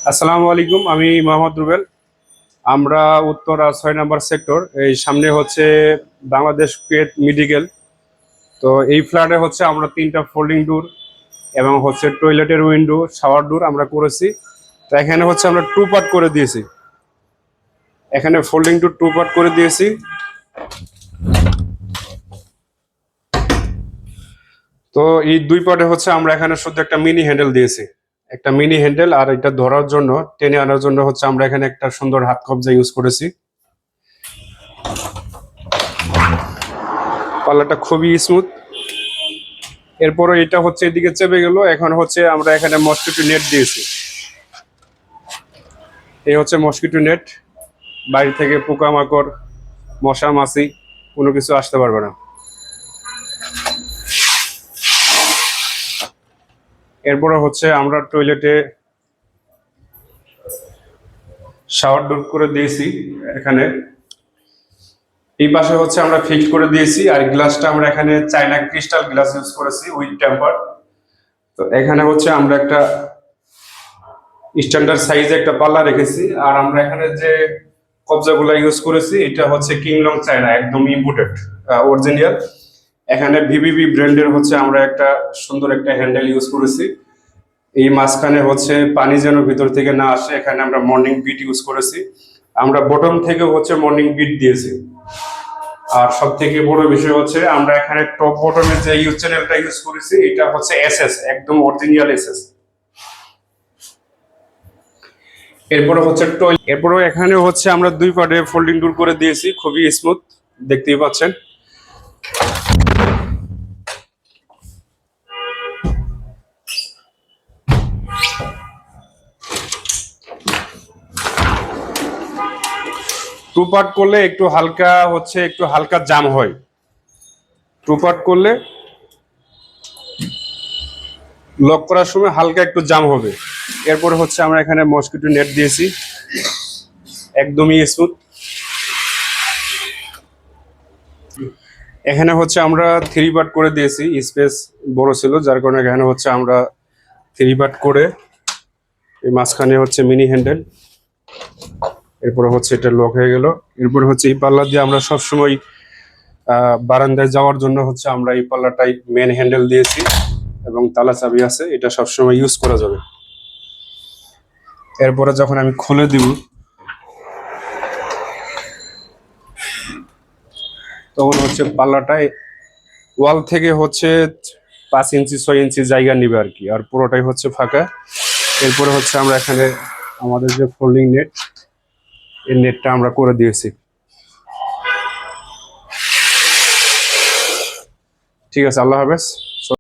আসসালামু আলাইকুম, আমি মোহাম্মদ রুবেল। আমরা উত্তরা 6 নম্বর সেক্টর, এই সামনে হচ্ছে বাংলাদেশ কুয়েত মেডিকেল। তো এই ফ্ল্যাটে হচ্ছে আমরা 3টা ফোল্ডিং ডোর এবং হচ্ছে টয়লেটের উইন্ডো, শাওয়ার ডোর আমরা করেছি। তো এখানে হচ্ছে আমরা 2 পার্ট করে দিয়েছি। এখানে ফোল্ডিং ডোর 2 পার্ট করে দিয়েছি। তো এই 2 পার্টে হচ্ছে আমরা এখানে শুধু একটা মিনি হ্যান্ডেল দিয়েছি, একটা মিনি হ্যান্ডেল। আর এটা ধরার জন্য, টেনে আনার জন্য হচ্ছে আমরা এখানে একটা সুন্দর হাত কবজা ইউজ করেছি। পাল্লাটা খুবই স্মুথ। এরপরে এটা হচ্ছে এদিকে চেপে গেল। এখন হচ্ছে আমরা এখানে মসকিটো নেট দিয়েছি। এই হচ্ছে মসকিটো নেট। বাইরে থেকে পোকামাকড়, মশা মাছি কোনো কিছু আসতে পারবে না। এরপরে হচ্ছে আমরা টয়লেটে শাওয়ার ডোর করে দিয়েছি। এখানে এই পাশে হচ্ছে আমরা ফিক্সড করে দিয়েছি। আর গ্লাসটা আমরা এখানে চায়না ক্রিস্টাল গ্লাস ইউজ করেছি উইথ টেম্পার। তো এখানে হচ্ছে আমরা একটা স্ট্যান্ডার্ড সাইজে একটা পাল্লা রেখেছি। আর আমরা এখানে যে কবজাগুলো ইউজ করেছি এটা হচ্ছে কিংলং চায়না, একদম ইম্পোর্টেড, অরিজিনাল। এখানে ভিভিবি ব্র্যান্ডের হচ্ছে আমরা একটা সুন্দর একটা হ্যান্ডেল ইউজ করেছি। এই মাঝখানে হচ্ছে পানি যেন ভিতর থেকে না আসে, এখানে আমরা মর্নিং বিট ইউজ করেছি। আমরা বটম থেকে হচ্ছে মর্নিং বিট দিয়েছি। আর সব থেকে বড় বিষয় হচ্ছে আমরা এখানে টপ বটমের যে ইউজ চ্যানেলটা ইউজ করেছি এটা হচ্ছে এসএস, একদম অরিজিনাল এসএস। এরপরে হচ্ছে এরপরে এখানে হচ্ছে আমরা 2 পার্টে ফোল্ডিং ডোর করে দিয়েছি, খুবই স্মুথ, দেখতেই পাচ্ছেন। 2 পার্ট করলে একটু হালকা জাম হয়। 2 পার্ট করলে লক করার সময় হালকা একটু জাম হবে। এরপরে হচ্ছে আমরা এখানে মসকিটো নেট দিয়েছি, একদমই স্মুথ। এখানে হচ্ছে আমরা 3 পার্ট করে দিয়েছি, স্পেস বড় ছিল যার কারণে এখানে হচ্ছে আমরা 3 পার্ট করে এই মাঝখানে হচ্ছে মিনি হ্যান্ডেল। এরপরে হচ্ছে এটা লক হয়ে গেল। এরপরে হচ্ছে এই পাল্লা দিয়ে আমরা সবসময় বারান্দায় যাওয়ার জন্য হচ্ছে আমরা এই পাল্লাটাই মেন হ্যান্ডেল দিয়েছি এবং তালা চাবি আছে, এটা সবসময় ইউজ করা যাবে। এরপরে যখন আমি খুলে দিব তখন হচ্ছে পাল্লাটাই ওয়াল থেকে হচ্ছে 5 ইঞ্চি 6 ইঞ্চি জায়গা নিবে আর কি, আর পুরোটাই হচ্ছে ফাঁকা। এরপরে হচ্ছে আমরা এখানে আমাদের যে ফোল্ডিং নেট, এই নেটটা আমরা করে দিয়েছি। ঠিক আছে, আল্লাহ হাফেজ।